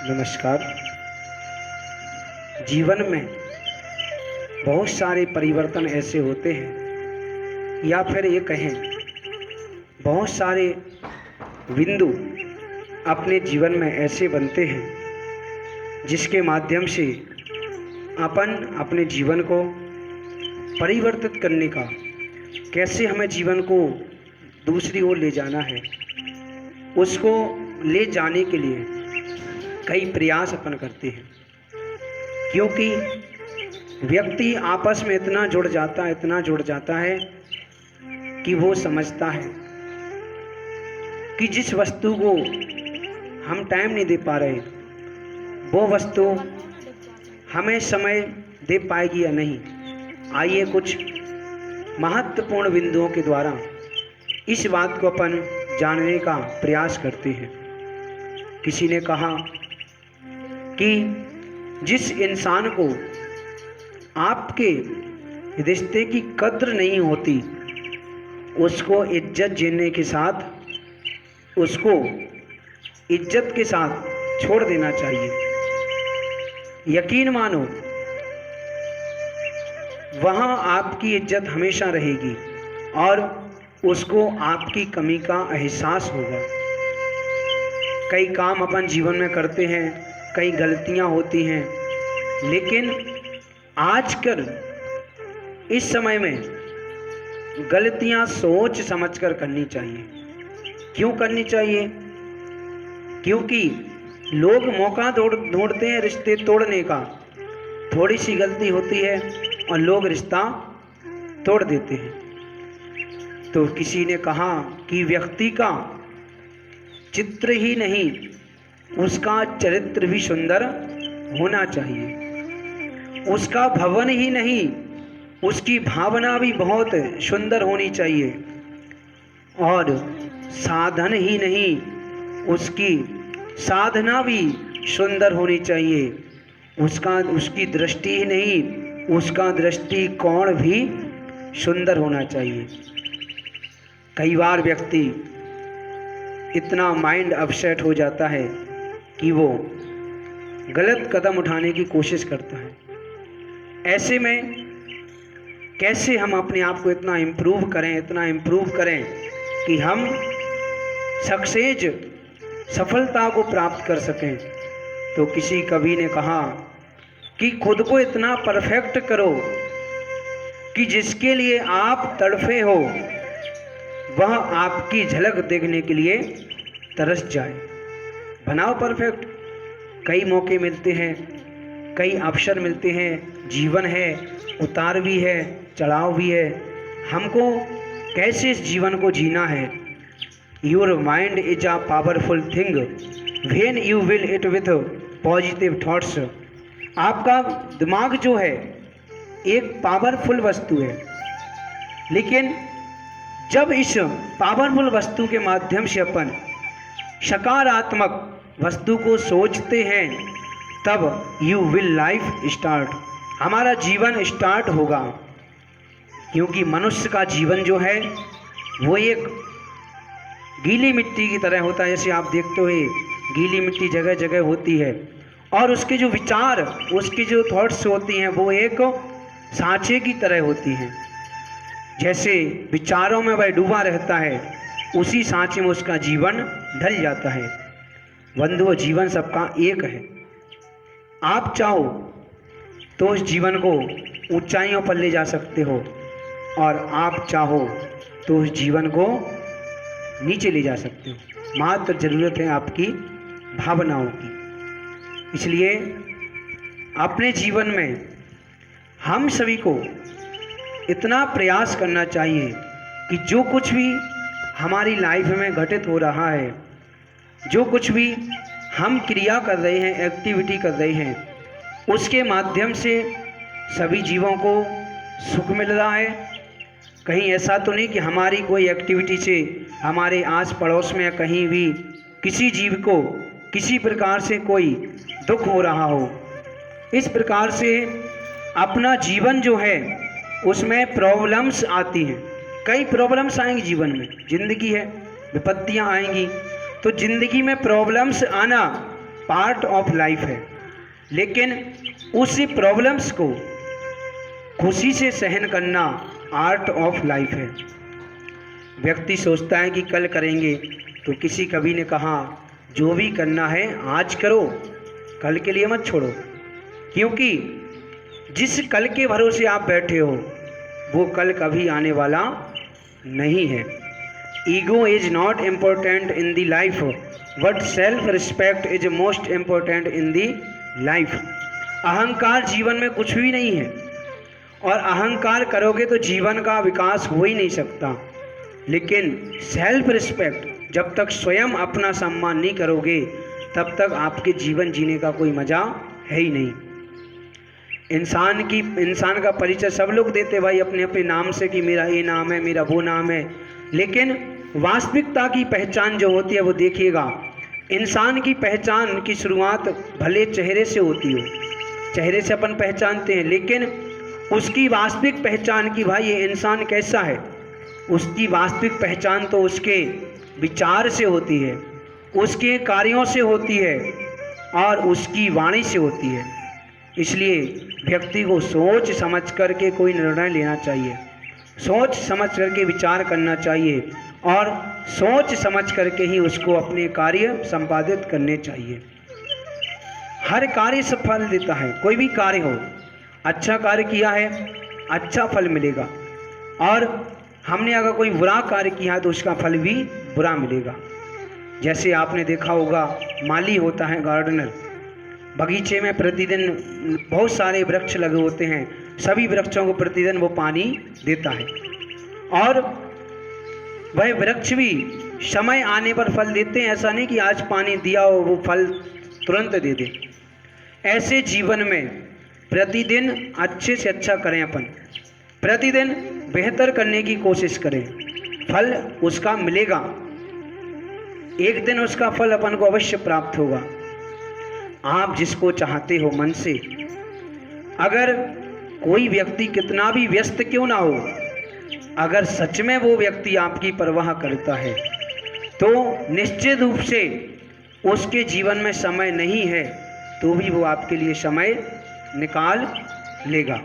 नमस्कार। जीवन में बहुत सारे परिवर्तन ऐसे होते हैं या फिर ये कहें बहुत सारे बिंदु अपने जीवन में ऐसे बनते हैं जिसके माध्यम से अपन अपने जीवन को परिवर्तित करने का, कैसे हमें जीवन को दूसरी ओर ले जाना है, उसको ले जाने के लिए कई प्रयास अपन करते हैं। क्योंकि व्यक्ति आपस में इतना जुड़ जाता है कि वो समझता है कि जिस वस्तु को हम टाइम नहीं दे पा रहे, वो वस्तु हमें समय दे पाएगी या नहीं। आइए कुछ महत्वपूर्ण बिंदुओं के द्वारा इस बात को अपन जानने का प्रयास करते हैं। किसी ने कहा कि जिस इंसान को आपके रिश्ते की कद्र नहीं होती, उसको इज्जत देने के साथ उसको इज्जत के साथ छोड़ देना चाहिए। यकीन मानो वहाँ आपकी इज्जत हमेशा रहेगी और उसको आपकी कमी का एहसास होगा। कई काम अपन जीवन में करते हैं, कई गलतियां होती हैं, लेकिन आजकल इस समय में गलतियां सोच समझकर करनी चाहिए। क्यों करनी चाहिए? क्योंकि लोग मौका ढूंढते हैं रिश्ते तोड़ने का। थोड़ी सी गलती होती है और लोग रिश्ता तोड़ देते हैं। तो किसी ने कहा कि व्यक्ति का चित्र ही नहीं, उसका चरित्र भी सुंदर होना चाहिए। उसका भवन ही नहीं, उसकी भावना भी बहुत सुंदर होनी चाहिए। और साधन ही नहीं, उसकी साधना भी सुंदर होनी चाहिए। उसकी दृष्टि ही नहीं, उसका दृष्टिकोण भी सुंदर होना चाहिए। कई बार व्यक्ति इतना माइंड अपसेट हो जाता है कि वो गलत कदम उठाने की कोशिश करता है। ऐसे में कैसे हम अपने आप को इतना इम्प्रूव करें कि हम सफलता को प्राप्त कर सकें। तो किसी कवि ने कहा कि खुद को इतना परफेक्ट करो कि जिसके लिए आप तड़फे हो वह आपकी झलक देखने के लिए तरस जाए। बनाओ परफेक्ट। कई मौके मिलते हैं, कई अवसर मिलते हैं। जीवन है, उतार भी है, चढ़ाव भी है। हमको कैसे इस जीवन को जीना है। Your mind is a powerful thing when you will it with positive thoughts. आपका दिमाग जो है एक पावरफुल वस्तु है, लेकिन जब इस पावरफुल वस्तु के माध्यम से अपन सकारात्मक वस्तु को सोचते हैं, तब यू विल लाइफ स्टार्ट, हमारा जीवन स्टार्ट होगा। क्योंकि मनुष्य का जीवन जो है वो एक गीली मिट्टी की तरह होता है। जैसे आप देखते हो गीली मिट्टी जगह जगह होती है, और उसके जो विचार, उसकी जो थॉट्स होती हैं वो एक सांचे की तरह होती हैं। जैसे विचारों में वह डूबा रहता है, उसी सांचे में उसका जीवन ढल जाता है। बंधुओं, जीवन सबका एक है। आप चाहो तो उस जीवन को ऊंचाइयों पर ले जा सकते हो, और आप चाहो तो उस जीवन को नीचे ले जा सकते हो। मात्र ज़रूरत है आपकी भावनाओं की। इसलिए अपने जीवन में हम सभी को इतना प्रयास करना चाहिए कि जो कुछ भी हमारी लाइफ में घटित हो रहा है, जो कुछ भी हम क्रिया कर रहे हैं, एक्टिविटी कर रहे हैं, उसके माध्यम से सभी जीवों को सुख मिल रहा है। कहीं ऐसा तो नहीं कि हमारी कोई एक्टिविटी से हमारे आस पड़ोस में कहीं भी किसी जीव को किसी प्रकार से कोई दुख हो रहा हो। इस प्रकार से अपना जीवन जो है उसमें प्रॉब्लम्स आती हैं। कई प्रॉब्लम्स आएंगी जीवन में, जिंदगी है, विपत्तियां आएंगी। तो जिंदगी में प्रॉब्लम्स आना पार्ट ऑफ लाइफ है, लेकिन उसी प्रॉब्लम्स को खुशी से सहन करना आर्ट ऑफ लाइफ है। व्यक्ति सोचता है कि कल करेंगे, तो किसी कवि ने कहा जो भी करना है आज करो, कल के लिए मत छोड़ो, क्योंकि जिस कल के भरोसे आप बैठे हो वो कल कभी आने वाला नहीं है। Ego is not important in the life but self respect is most important in the life. अहंकार जीवन में कुछ भी नहीं है, और अहंकार करोगे तो जीवन का विकास हो ही नहीं सकता। लेकिन सेल्फ रिस्पेक्ट, जब तक स्वयं अपना सम्मान नहीं करोगे तब तक आपके जीवन जीने का कोई मज़ा है ही नहीं। इंसान का परिचय सब लोग देते भाई अपने अपने नाम से कि मेरा ये नाम है, मेरा वो नाम है, लेकिन वास्तविकता की पहचान जो होती है वो देखिएगा। इंसान की पहचान की शुरुआत भले चेहरे से होती हो, चेहरे से अपन पहचानते हैं, लेकिन उसकी वास्तविक पहचान की भाई ये इंसान कैसा है, उसकी वास्तविक पहचान तो उसके विचार से होती है, उसके कार्यों से होती है और उसकी वाणी से होती है। इसलिए व्यक्ति को सोच समझ करके कोई निर्णय लेना चाहिए, सोच समझ करके विचार करना चाहिए और सोच समझ करके ही उसको अपने कार्य संपादित करने चाहिए। हर कार्य सफल देता है, कोई भी कार्य हो, अच्छा कार्य किया है अच्छा फल मिलेगा, और हमने अगर कोई बुरा कार्य किया है तो उसका फल भी बुरा मिलेगा। जैसे आपने देखा होगा माली होता है गार्डनर, बगीचे में प्रतिदिन बहुत सारे वृक्ष लगे होते हैं, सभी वृक्षों को प्रतिदिन वो पानी देता है और वह वृक्ष भी समय आने पर फल देते हैं। ऐसा नहीं कि आज पानी दिया हो वो फल तुरंत दे दे। ऐसे जीवन में प्रतिदिन अच्छे से अच्छा करें, अपन प्रतिदिन बेहतर करने की कोशिश करें, फल उसका मिलेगा, एक दिन उसका फल अपन को अवश्य प्राप्त होगा। आप जिसको चाहते हो मन से, अगर कोई व्यक्ति कितना भी व्यस्त क्यों ना हो, अगर सच में वो व्यक्ति आपकी परवाह करता है तो निश्चित रूप से उसके जीवन में समय नहीं है तो भी वो आपके लिए समय निकाल लेगा।